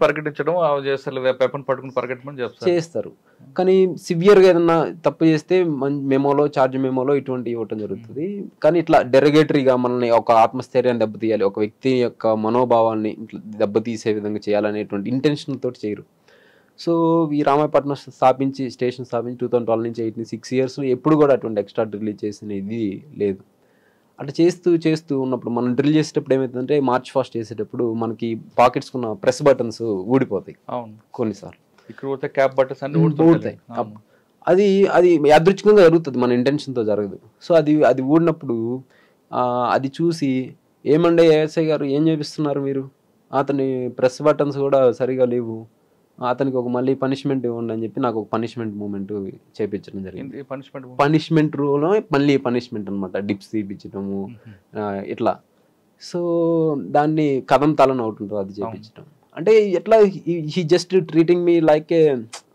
పరిగెట్టించడం చేస్తారు, వెపన్ పట్టుకుని పరిగెట్టమని చేస్తారు. కానీ సివియర్గా ఏదన్నా తప్పు చేస్తే మెమోలో చార్జ్ మెమోలో ఇటువంటి ఇవ్వటం జరుగుతుంది. కానీ ఇట్లా డెరగేటరీగా మనల్ని ఒక ఆత్మస్థైర్యాన్ని దెబ్బతీయాలి, ఒక వ్యక్తి యొక్క మనోభావాన్ని దెబ్బతీసే విధంగా చేయాలనేటువంటి ఇంటెన్షన్ తోటి చేయరు. సో ఈ రామాయపట్నం స్టేషన్ స్థాపించి 2012 నుంచి 6 years ఎప్పుడు కూడా అటువంటి ఎక్స్ట్రా డ్రిల్ చేసిన ఇది లేదు. అట్లా చేస్తూ ఉన్నప్పుడు మనం డ్రిల్ చేసేటప్పుడు ఏమవుతుందంటే మార్చ్ ఫాస్ట్ చేసేటప్పుడు మనకి పాకెట్స్ ఉన్న ప్రెస్ బటన్స్ ఊడిపోతాయి కొన్నిసార్లు. ఇక్కడ క్యాప్ బటన్స్ అన్ని ఊడిపోతాయి. అది అది యాదృచ్ఛికంగా జరుగుతుంది, మన ఇంటెన్షన్తో జరగదు. సో అది ఊడినప్పుడు అది చూసి ఏమండే ఏఎస్ఐ గారు ఏం చేపిస్తున్నారు మీరు, అతని ప్రెస్ బటన్స్ కూడా సరిగా లేవు, అతనికి ఒక మళ్ళీ పనిష్మెంట్ ఇవ్వండి అని చెప్పి నాకు ఒక పనిష్మెంట్ మూమెంట్ చేయించడం జరిగింది. పనిష్మెంట్ రూలో మళ్ళీ పనిష్మెంట్ అనమాట, డిప్స్ తీపించడము ఇట్లా. సో దాన్ని కథం తలని అవుతుంటారు అది చేయించడం. అంటే ఎట్లా he just treating me like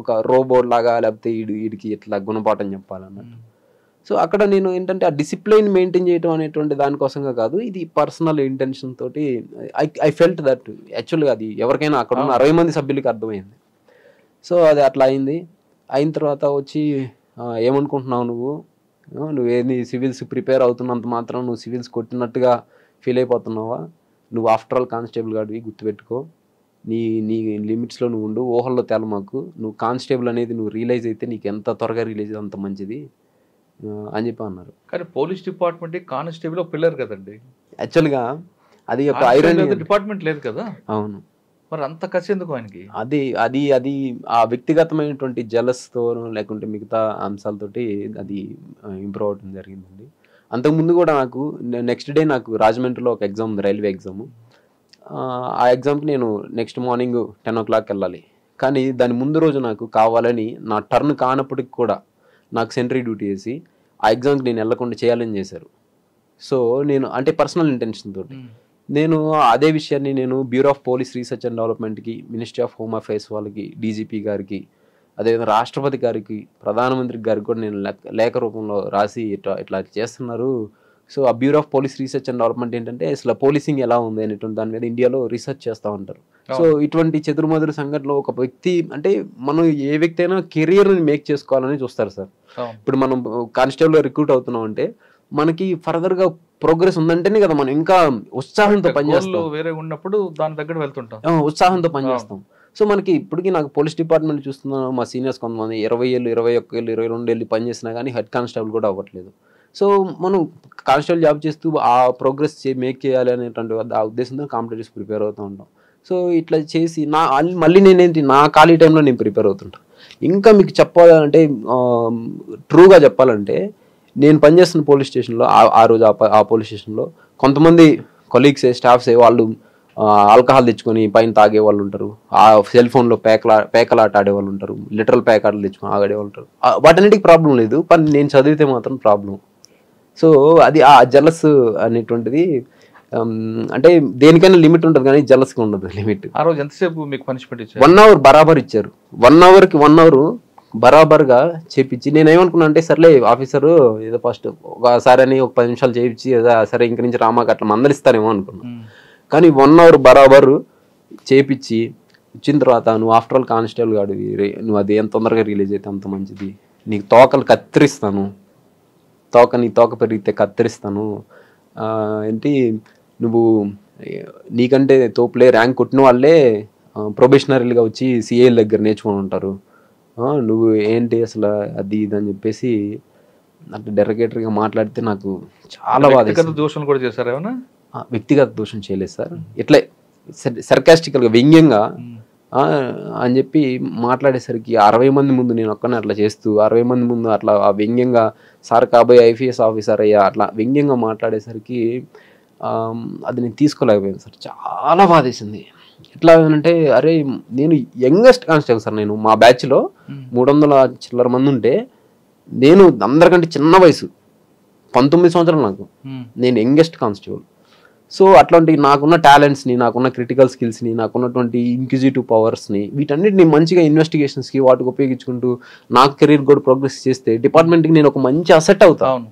ఒక రోబోట్ లాగా, లేకపోతే వీడికి ఇట్లా గుణపాఠం చెప్పాలన్నట్టు. సో అక్కడ నేను ఏంటంటే ఆ డిసిప్లైన్ మెయింటైన్ చేయడం అనేటువంటి దానికోసంగా కాదు, ఇది పర్సనల్ ఇంటెన్షన్ తోటి ఐ ఫెల్ట్ దట్ యాక్చువల్గా అది ఎవరికైనా అక్కడ ఉన్న 60 మంది సభ్యులకి అర్థమైంది. సో అది అట్లా అయింది. అయిన తర్వాత వచ్చి ఏమనుకుంటున్నావు నువ్వేది సివిల్స్ ప్రిపేర్ అవుతున్నంత మాత్రం నువ్వు సివిల్స్ కొట్టినట్టుగా ఫీల్ అయిపోతున్నావా, నువ్వు ఆఫ్టర్ ఆల్ కానిస్టేబుల్ గాడివి, గుర్తుపెట్టుకో, నీ లిమిట్స్లో నువ్వు ఉండు, ఊహల్లో తెలమాకు, నువ్వు కానిస్టేబుల్ అనేది నువ్వు రియలైజ్ అయితే నీకు ఎంత త్వరగా రిలీజ్ అంత మంచిది అని చెప్పి అన్నారు. కానీ పోలీస్ డిపార్ట్మెంట్ కానిస్టేబుల్ పిల్లర్ కదండి యాక్చువల్గా, అది ఒక ఐరన్ డిపార్ట్మెంట్ లేదు కదా. అవును, మరి అంత కసి ఎందుకు ఆయనకి? అది ఆ వ్యక్తిగతమైనటువంటి జలస్తో లేకుంటే మిగతా అంశాలతోటి అది ఇంప్రూవ్ అవడం జరిగిందండి. అంతకుముందు కూడా నాకు నెక్స్ట్ డే నాకు రాజమండ్రిలో ఒక ఎగ్జామ్ ఉంది, రైల్వే ఎగ్జామ్. ఆ ఎగ్జామ్కి నేను నెక్స్ట్ మార్నింగ్ 10 o'clock వెళ్ళాలి. కానీ దాని ముందు రోజు నాకు కావాలని నా టర్న్ కానప్పటికి కూడా నాకు సెంట్రీ డ్యూటీ చేసి ఆ ఎగ్జామ్కి నేను వెళ్ళకుండా చేయాలని చేశారు. సో నేను అంటే పర్సనల్ ఇంటెన్షన్ తోటి నేను అదే విషయాన్ని నేను bureau of police research and డెవలప్మెంట్కి, మినిస్ట్రీ ఆఫ్ హోమ్ అఫైర్స్ వాళ్ళకి, డీజీపీ గారికి, అదేవిధంగా రాష్ట్రపతి గారికి, ప్రధానమంత్రి గారికి కూడా నేను లేఖ రూపంలో రాసి ఇట్లా చేస్తున్నారు. సో ఆ bureau of police research and development ఏంటంటే అసలు పోలీసింగ్ ఎలా ఉంది అనేటువంటి దాని మీద ఇండియాలో రీసెర్చ్ చేస్తూ ఉంటారు. సో ఇటువంటి చెదురుమదురు సంఘటనలో ఒక వ్యక్తి అంటే మనం ఏ వ్యక్తి అయినా కెరియర్ని మేక్ చేసుకోవాలని చూస్తారు సార్. ఇప్పుడు మనం కానిస్టేబుల్ రిక్రూట్ అవుతున్నాం అంటే మనకి ఫర్దర్గా ప్రోగ్రెస్ ఉందంటేనే కదా మనం ఇంకా ఉత్సాహంతో పనిచేస్తాం, వేరే ఉన్నప్పుడు దాని దగ్గర వెళ్తుంటాం, ఉత్సాహంతో పనిచేస్తాం. సో మనకి ఇప్పటికీ నాకు పోలీస్ డిపార్ట్మెంట్ చూస్తున్నాను, మా సీనియర్స్ కొంతమంది 20 ఏళ్ళు 21 ఏళ్ళు 22 ఏళ్ళు పనిచేసినా కానీ హెడ్ కానిస్టేబుల్ కూడా అవ్వట్లేదు. సో మనం కానిస్టేబుల్ జాబ్ చేస్తూ ఆ ప్రోగ్రెస్ మేక్ చేయాలి అనేటువంటి ఆ ఉద్దేశంతో కాంపిటేటివ్స్ ప్రిపేర్ అవుతూ ఉంటాం. సో ఇట్లా చేసి మళ్ళీ నేనేంటి నా ఖాళీ టైంలో నేను ప్రిపేర్ అవుతుంటాను. ఇంకా మీకు చెప్పాలంటే ట్రూగా చెప్పాలంటే నేను పనిచేస్తున్న పోలీస్ స్టేషన్లో ఆ రోజు ఆ పోలీస్ స్టేషన్లో కొంతమంది కొలీగ్సే, స్టాఫ్సే వాళ్ళు ఆల్కహాల్ తెచ్చుకొని పైన తాగే వాళ్ళు ఉంటారు, ఆ సెల్ ఫోన్లో పేకలాట ఆడేవాళ్ళు ఉంటారు, లిటరల్ పేకాటలు తెచ్చుకొని ఆడేవాళ్ళు ఉంటారు. వాటన్నిటికి ప్రాబ్లం లేదు, కానీ నేను చదివితే మాత్రం ప్రాబ్లం. సో అది ఆ జలస్ అనేటువంటిది అంటే దేనికైనా లిమిట్ ఉంటుంది కానీ జలస్కి ఉండదు లిమిట్. ఆ రోజు ఎంతసేపు మీకు పనిష్మెంట్ ఇచ్చారు? 1 hour బరాబర్ ఇచ్చారు. 1 hourకి 1 hour బరాబర్గా చేపించి నేనేమనుకున్నా అంటే సర్లే ఆఫీసరు ఏదో ఫస్ట్ ఒకసారి అని ఒక 10 నిమిషాలు చేయించి సరే ఇంక నుంచి రామాక అట్లా మందలిస్తారేమో అనుకున్నా. కానీ 1 hour బరాబర్ చేపించి ఇచ్చిన తర్వాత నువ్వు ఆఫ్టర్ ఆల్ కానిస్టేబుల్ గాడివి, నువ్వు అది ఎంత తొందరగా రిలీజ్ అయితే అంత మంచిది, నీకు తోకలు కత్తిరిస్తాను, నీ తోక పెరిగితే కత్తిరిస్తాను, ఏంటి నువ్వు నీకంటే తోపులే ర్యాంక్ కొట్టిన వాళ్ళే ప్రొబేషనరీలుగా వచ్చి సిఐల దగ్గర నేర్చుకొని ఉంటారు, నువ్వు ఏంటి అసలు అది ఇది అని చెప్పేసి అంటే డెరగేటరీగా మాట్లాడితే నాకు చాలా బాధ. దోషం కూడా చేశారు ఏమన్నా? వ్యక్తిగత దోషం చేయలేదు సార్, ఇట్లా సర్కాస్టికల్గా వ్యంగ్యంగా అని చెప్పి మాట్లాడేసరికి 60 మంది ముందు నేను ఒక్కనే అట్లా చేస్తూ 60 మంది ముందు అట్లా ఆ వ్యంగ్యంగా సార్ కాబోయే ఐపీఎస్ ఆఫీసర్ అయ్యా అట్లా వ్యంగ్యంగా మాట్లాడేసరికి అది నేను తీసుకోలేకపోయాను సార్. చాలా బాధేసింది. ఎట్లా అంటే అరే నేను యంగెస్ట్ కానిస్టేబుల్ సార్, నేను మా బ్యాచ్లో 300 చిల్లర మంది ఉంటే నేను అందరికంటే చిన్న వయసు 19 సంవత్సరాలు నాకు, నేను యంగెస్ట్ కానిస్టేబుల్. సో అట్లాంటి నాకున్న టాలెంట్స్ని, నాకున్న క్రిటికల్ స్కిల్స్ని, నాకున్నటువంటి ఇంక్విజిటివ్ పవర్స్ని వీటన్నిటిని మంచిగా ఇన్వెస్టిగేషన్స్కి వాటికి ఉపయోగించుకుంటూ నాకు కెరీర్ కూడా ప్రోగ్రెస్ చేస్తే డిపార్ట్మెంట్కి నేను ఒక మంచి అసెట్ అవుతాను.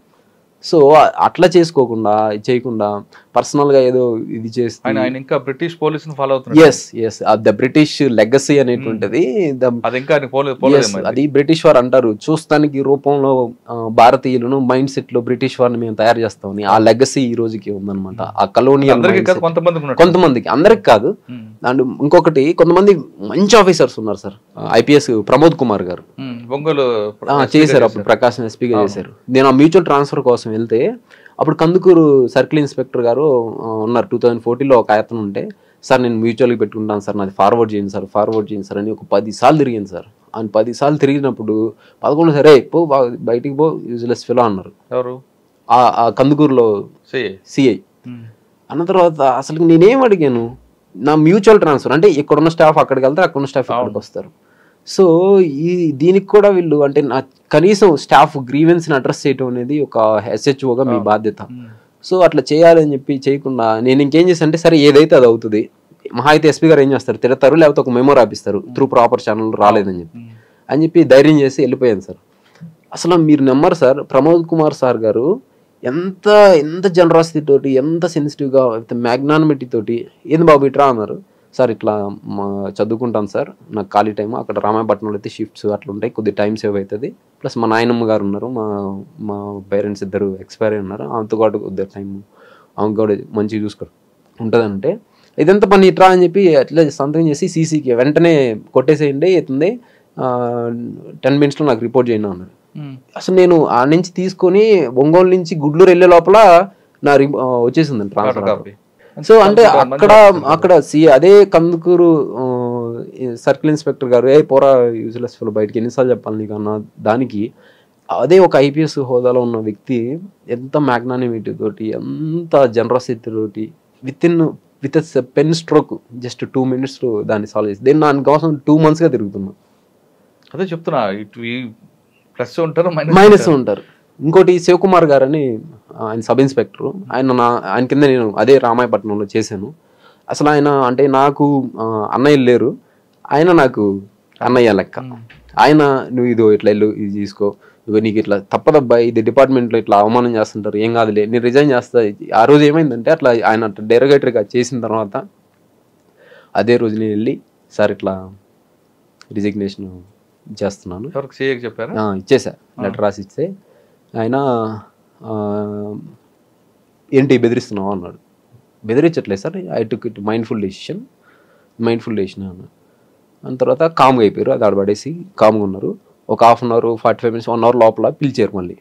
సో అట్లా చేయకుండా పర్సనల్ గా ఏదో ఇది చేస్తే ఆయన ఇంకా బ్రిటిష్ పోలీస్ ఫాలో అవుతున్నారు. ఎస్ ద బ్రిటిష్ లెగసీ అనేటువంటిది అది ఇంకా అది బ్రిటిష్ వారు అంటారు చూస్తానికి రూపంలో భారతీయులను మైండ్ సెట్ లో బ్రిటిష్ వారిని మేము తయారు చేస్తామని. ఆ లెగసీ ఈ రోజుకి ఉందన్నమాట. ఆ కలోనియల్ కొంతమందికి, అందరికి కాదు. అండ్ ఇంకొకటి కొంతమంది మంచి ఆఫీసర్స్ ఉన్నారు సార్. IPS ప్రమోద్ కుమార్ గారు చేశారు, అప్పుడు ప్రకాశం ఎస్పీగా చేశారు. నేను ఆ మ్యూచువల్ ట్రాన్స్ఫర్ కోసం వెళ్తే అప్పుడు కందుకూరు సర్కిల్ ఇన్స్పెక్టర్ గారు ఉన్నారు. 2014లో ఒక ఆయతను ఉంటే, సార్ నేను మ్యూచువల్గా పెట్టుకుంటాను సార్, నాది ఫార్వర్డ్ చేయండి సార్ అని ఒక 10 సార్లు తిరిగింది సార్. ఆయన 10 సార్లు తిరిగినప్పుడు 11 సరే పో బయటికి పో యూజ్లెస్ ఫెలో అన్నారు. ఎవరు? ఆ కందుకూరులో సిఐ అన్న తర్వాత అసలు నేనేం అడిగాను, నా మ్యూచువల్ ట్రాన్స్ఫర్ అంటే ఇక్కడున్న స్టాఫ్ అక్కడికి వెళ్తారు, అక్కడున్న స్టాఫ్ అక్కడికి వస్తారు. సో దీనికి కూడా వీళ్ళు అంటే కనీసం స్టాఫ్ గ్రీవెన్స్ని అడ్రస్ చేయడం అనేది ఒక SHOగా మీ బాధ్యత. సో అట్లా చేయాలని చెప్పి చేయకుండా నేను ఇంకేం చేశాను అంటే, సరే ఏదైతే అది అవుతుంది, మహా అయితే SP గారు ఏం చేస్తారు, తిడతారు, లేకపోతే ఒక మెమో రాపిస్తారు త్రూ ప్రాపర్ ఛానల్ రాలేదని చెప్పి ధైర్యం చేసి వెళ్ళిపోయాను సార్. అసలు మీరు నమ్మరు సార్, ప్రమోద్ కుమార్ సార్ గారు ఎంత జనరాసిటీ తోటి, ఎంత సెన్సిటివ్గా, మ్యాగ్నానిమిటీ తోటి, ఏంది బాబు ఇట్రా అన్నారు. సార్ ఇట్లా చదువుకుంటాను సార్, నాకు ఖాళీ టైం, అక్కడ రామాయపట్నంలో అయితే షిఫ్ట్స్ అట్లా ఉంటాయి, కొద్దిగా టైం సేవ్ అవుతుంది, ప్లస్ మా నాయనమ్మ గారు ఉన్నారు, మా పేరెంట్స్ ఇద్దరు ఎక్స్పైర్ అయి ఉన్నారు, ఆమెతో పాటు కొద్దిగా టైం ఆమె కూడా మంచిగా ఉంటుందంటే ఇదంతా పని ఇట్రా అని చెప్పి అట్లా సంతకం చేసి CCకి వెంటనే కొట్టేసేయండి, అవుతుంది 10 minutesలో నాకు రిపోర్ట్ చేయండి అన్నారు. అసలు నేను ఆ నుంచి తీసుకొని ఒంగోలు నుంచి గుడ్లూరు వెళ్ళే లోపల నా వచ్చేసిందండి ట్రాన్స్ఫర్. సో అంటే అక్కడ అదే కందుకూరు సర్కిల్ ఇన్స్పెక్టర్ గారు పోరా యూజ్లెస్ ఫెలో బయటికి ఎన్నిసార్లు చెప్పాలి నీకు అన్న దానికి, అదే ఒక IPS హోదాలో ఉన్న వ్యక్తి ఎంత మ్యాగ్నానిమిటీ తోటి, ఎంత జనరసిటీ తోటి with pen stroke just 2 minutes దాన్ని సాల్వ్ చేసి, దానికోసం 2 monthsగా తిరుగుతున్నా. అదే చెప్తున్నా, ప్లస్ ఉంటారు మైనస్ ఉంటారు. ఇంకోటి శివకుమార్ గారు అని ఆయన సబ్ ఇన్స్పెక్టర్, ఆయన కింద నేను అదే రామాయపట్నంలో చేశాను. అసలు ఆయన అంటే నాకు అన్నయ్యలు లేరు, ఆయన నాకు అన్నయ్య లెక్క. ఆయన నువ్వు ఇదో ఇట్లా వెళ్ళు, ఇది తీసుకో, ఇగో నీకు ఇట్లా తప్పదబ్బా, ఇది డిపార్ట్మెంట్లో ఇట్లా అవమానం చేస్తుంటారు, ఏం కాదులే నేను రిజైన్ చేస్తా. ఆ రోజు ఏమైందంటే అట్లా ఆయన డెరోగేటరీగా చేసిన తర్వాత అదే రోజు నేను వెళ్ళి సార్ ఇట్లా రిజిగ్నేషన్ చేస్తున్నాను ఇచ్చేసా, లెటర్ రాసి ఇస్తే ఆయన ఏంటి బెదిరిస్తున్నావు అన్నాడు. బెదిరించట్లేదు sir, I took it mindful decision అన్నాడు. దాని తర్వాత కామ్గా అయిపోయారు, అది ఆడబడేసి కామ్గా ఉన్నారు. ఒక 1/2 hour 45 minutes 1 hour లోపల పిలిచారు. మళ్ళీ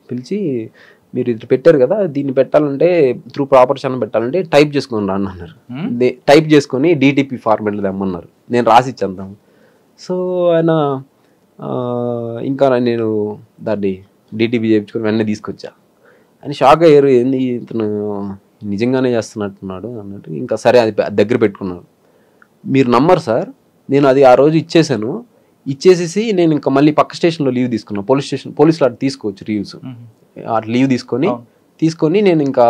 పిలిచి మీరు ఇది పెట్టారు కదా, దీన్ని పెట్టాలంటే త్రూ ప్రాపర్ ఛానల్ పెట్టాలంటే టైప్ చేసుకొని రండి అన్నారు. టైప్ చేసుకొని DTP ఫార్మాట్లో తెమ్మన్నారు. నేను రాసి ఇచ్చాను. సో ఆయన ఇంకా నేను దాన్ని DTP చేయించుకొని వెంటనే తీసుకొచ్చా. ఆయన షాక్ అయ్యారు, ఏంది ఇతను నిజంగానే చేస్తున్నట్టున్నాడు అన్నట్టు. ఇంకా సరే అది దగ్గర పెట్టుకున్నాను. మీరు నమ్మరు సార్, నేను అది ఆ రోజు ఇచ్చేసేసి నేను ఇంకా మళ్ళీ పక్క స్టేషన్లో లీవ్ తీసుకున్నాను. పోలీసులు అటు తీసుకోవచ్చు లీవ్స్, అటు లీవ్ తీసుకొని నేను ఇంకా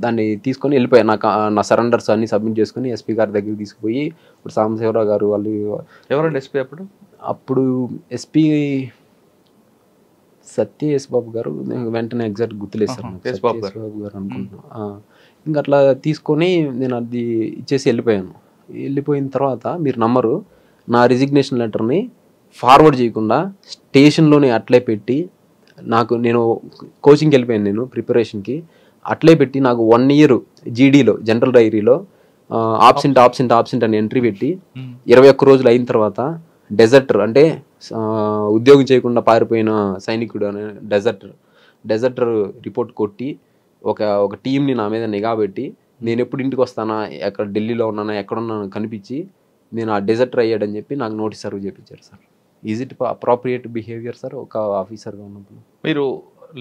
దాన్ని తీసుకొని వెళ్ళిపోయాను. నాకు నా సరెండర్స్ అన్ని సబ్మిట్ చేసుకుని SP గారి దగ్గరికి తీసుకుపోయి, ఇప్పుడు సాంబశివరావు గారు వాళ్ళు ఎవరండి SP అప్పుడు SP సత్య బాబు గారు, వెంటనే ఎగ్జాక్ట్ గుర్తులేదు సార్, బాబు గారు అనుకుంటున్నాను. ఇంకా అట్లా తీసుకొని నేను అది ఇచ్చేసి వెళ్ళిపోయిన తర్వాత మీరు నమ్మరు, నా రిజిగ్నేషన్ లెటర్ని ఫార్వర్డ్ చేయకుండా స్టేషన్లోనే అట్లే పెట్టి, నేను కోచింగ్కి వెళ్ళిపోయాను, నేను ప్రిపరేషన్కి అట్లే పెట్టి నాకు 1 year GDలో జనరల్ డైరీలో ఆబ్సెంట్ అని ఎంట్రీ పెట్టి 21 రోజులు అయిన తర్వాత డెజర్టర్ అంటే ఉద్యోగం చేయకుండా పారిపోయిన సైనికుడు అనే డెజర్టర్ రిపోర్ట్ కొట్టి ఒక టీంని నా మీద నిఘా పెట్టి, నేను ఎప్పుడు ఇంటికి వస్తానా, ఎక్కడ ఢిల్లీలో ఉన్నానా, ఎక్కడున్నాను కనిపించి నేను ఆ డెజర్టర్ అయ్యాడని చెప్పి నాకు నోటీస్ సర్వ్ చేయించారు sir. Is it appropriate behaviour sir ఒక ఆఫీసర్గా ఉన్నప్పుడు? మీరు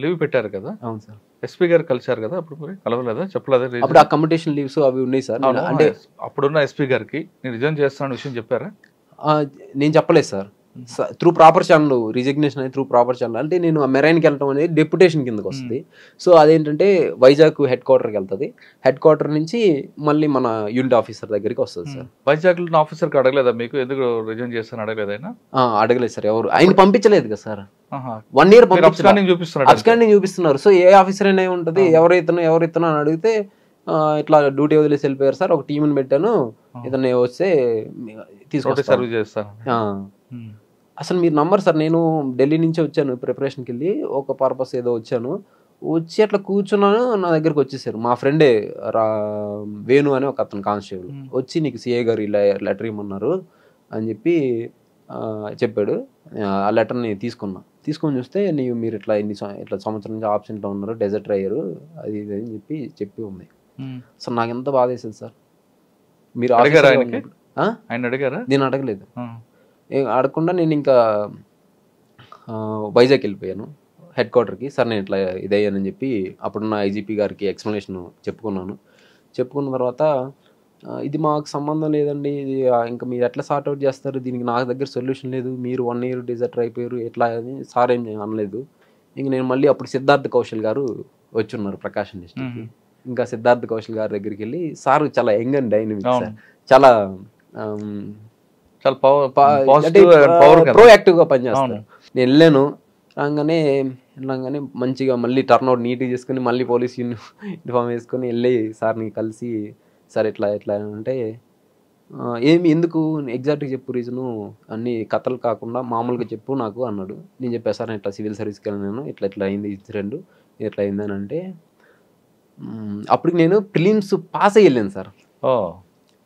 లీవ్ పెట్టారు కదా? అవును సార్. SP గారు కలిశారు కదా, అప్పుడు మరి కలవలేదా, చెప్పలేదా? అప్పుడు అకామిడేషన్ లీవ్స్ అవి ఉన్నాయి సార్. అంటే అప్పుడున్న SP గారికి నేను రిజైన్ చేస్తాను విషయం చెప్పారా? నేను చెప్పలేదు sir. Through proper channel resignation అనేది త్రూ ప్రాపర్ ఛానల్ అంటే నేను మెరైన్కి వెళ్ళడం అనేది డెప్యుటేషన్ కిందకి వస్తుంది. సో అదేంటంటే వైజాగ్ హెడ్ క్వార్టర్కి వెళ్తుంది, హెడ్ క్వార్టర్ నుంచి మళ్ళీ మన యూనిట్ ఆఫీసర్ దగ్గరికి వస్తుంది సార్. వైజాగ్ ఆఫీసర్కి అడగలేదా మీకు ఎందుకు రిజైన్ చేస్తాను అడగలేదు? ఆయన అడగలేదు సార్, ఎవరు ఆయన పంపించలేదు కదా సార్. 1 year అప్స్కాండింగ్ చూపిస్తున్నారు. సో ఏ ఆఫీసర్ అయినా ఉంటుంది, ఎవరైతున్నా అని అడిగితే ఇట్లా డ్యూటీ వదిలేసి వెళ్ళిపోయారు సార్, ఒక టీంని పెట్టాను, ఇతను వస్తే తీసుకొచ్చి సర్వ్ చేస్తాను. అసలు మీరు నమ్మరు సార్, నేను ఢిల్లీ నుంచి వచ్చాను ప్రిపరేషన్కి వెళ్ళి, ఒక పర్పస్ ఏదో వచ్చాను, వచ్చి అట్లా కూర్చున్నాను, నా దగ్గరకు వచ్చేసారు మా ఫ్రెండే వేణు అని ఒక అతను కానిస్టేబుల్ వచ్చి, నీకు సిఐ గారు ఇలా లెటర్ ఇమ్మన్నారు అని చెప్పి చెప్పాడు. ఆ లెటర్ని తీసుకొని చూస్తే మీరు ఇట్లా ఇట్లా సంవత్సరం నుంచి ఆబ్సెంట్లో ఉన్నారు, డెజర్ట్ అయ్యారు, అది ఇది అని చెప్పి ఉంది. అసలు నాకు ఎంత బాధ వేసేది సార్. మీరు ఆయన అడిగారా? నేను అడగలేదు. అడగకుండా నేను ఇంకా వైజాగ్ వెళ్ళిపోయాను హెడ్ క్వార్టర్కి. సార్ నేను ఇట్లా ఇదయ్యానని చెప్పి అప్పుడున్న ఐజీపీ గారికి ఎక్స్ప్లెనేషన్ చెప్పుకున్న తర్వాత, ఇది మాకు సంబంధం లేదండి, ఇది ఇంకా మీరు ఎట్లా సార్ట్అవుట్ చేస్తారు, దీనికి నాకు దగ్గర సొల్యూషన్ లేదు, మీరు 1 year డిజర్టర్ అయిపోయారు ఎట్లా అని సార్ ఏం అనలేదు. ఇంక నేను మళ్ళీ అప్పుడు సిద్ధార్థ్ కౌశల్ గారు వచ్చి ఉన్నారు ప్రకాశం డిస్ట్రిక్ట్కి. ఇంకా సిద్ధార్థ్ కౌశల్ గారి దగ్గరికి వెళ్ళి, సార్ చాలా యంగ్ అండ్ డైనమిక్ సార్, చాలా ప్రోయాక్టివ్గా పనిచేస్తారు. నేను వెళ్ళాను, రాగానే మంచిగా మళ్ళీ టర్న్అవుట్ నీట్గా చేసుకుని మళ్ళీ పోలీస్ యూనిఫామ్ వేసుకొని వెళ్ళి సార్ని కలిసి, సార్ ఎట్లా అంటే, ఎందుకు ఎగ్జాక్ట్గా చెప్పు రీజను, అన్ని కథలు కాకుండా మామూలుగా చెప్పు నాకు అన్నాడు. నేను చెప్పాను సార్ ఇట్లా సివిల్ సర్వీస్కి వెళ్ళాను, ఇట్లా అయింది ఇన్సిడెంట్, ఇట్లా అయిందని అంటే, అప్పటికి నేను ప్రిలిమ్స్ పాస్ అయ్యి వెళ్ళాను సార్.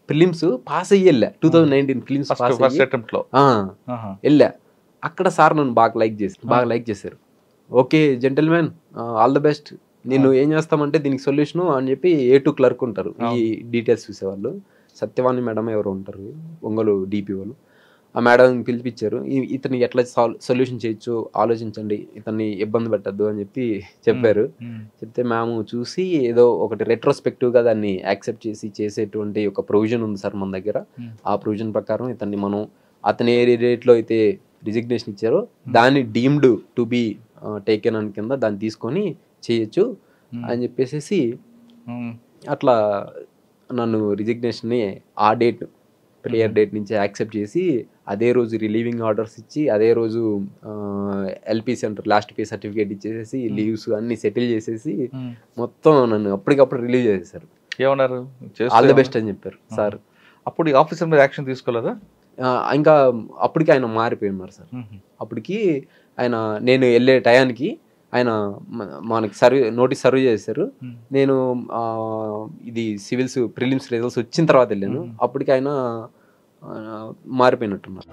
ప్రిలిమ్స్ పాస్ అయ్యి వెళ్ళా 2019 ప్రిలిమ్స్ పాస్ వెళ్ళా. అక్కడ సార్ నన్ను బాగా లైక్ చేశారు. Okay gentlemen, all the best, నేను ఏం చేస్తామంటే దీనికి సొల్యూషను అని చెప్పి A2 క్లర్క్ ఉంటారు, ఈ డీటెయిల్స్ చూసేవాళ్ళు, సత్యవాణి మేడం ఎవరు ఉంటారు, ఒంగోలు DP వాళ్ళు, ఆ మేడం పిలిపించారు. ఇతన్ని ఎట్లా సొల్యూషన్ చేయొచ్చు ఆలోచించండి, ఇతన్ని ఇబ్బంది పెట్టద్దు అని చెప్పి చెప్పారు. చెప్తే మేము చూసి ఏదో ఒకటి రెట్రోస్పెక్టివ్గా దాన్ని యాక్సెప్ట్ చేసేటువంటి ఒక ప్రొవిజన్ ఉంది సార్ మన దగ్గర. ఆ ప్రొవిజన్ ప్రకారం ఇతన్ని మనం అతని ఏ డేట్లో అయితే రిజిగ్నేషన్ ఇచ్చారో దాన్ని డీమ్డ్ టు బి టేకెన్ అని కింద దాన్ని తీసుకొని చేయొచ్చు అని చెప్పేసి అట్లా నన్ను రిజిగ్నేషన్ని ఆ ప్రేయర్ డేట్ నుంచి యాక్సెప్ట్ చేసి, అదే రోజు రిలీవింగ్ ఆర్డర్స్ ఇచ్చి, అదే రోజు LP centre last pay certificate ఇచ్చేసి, లీవ్స్ అన్ని సెటిల్ చేసేసి మొత్తం నన్ను అప్పటికప్పుడు రిలీవ్ చేసేసారు. ఏమన్నారు? ఆల్ ది బెస్ట్ అని చెప్పారు సార్. అప్పుడు ఆఫీసర్ మీద యాక్షన్ తీసుకోలేదా? ఇంకా అప్పటికి ఆయన మారిపోయి ఉన్నారు సార్. అప్పటికి ఆయన నేను వెళ్ళే టయానికి ఆయన మనకి నోటీస్ సర్వ్ చేశారు. నేను ఇది సివిల్స్ ప్రిలిమ్స్ రిజల్ట్స్ వచ్చిన తర్వాత వెళ్ళాను. అప్పటికి ఆయన మారిపోయినట్టున్నారు.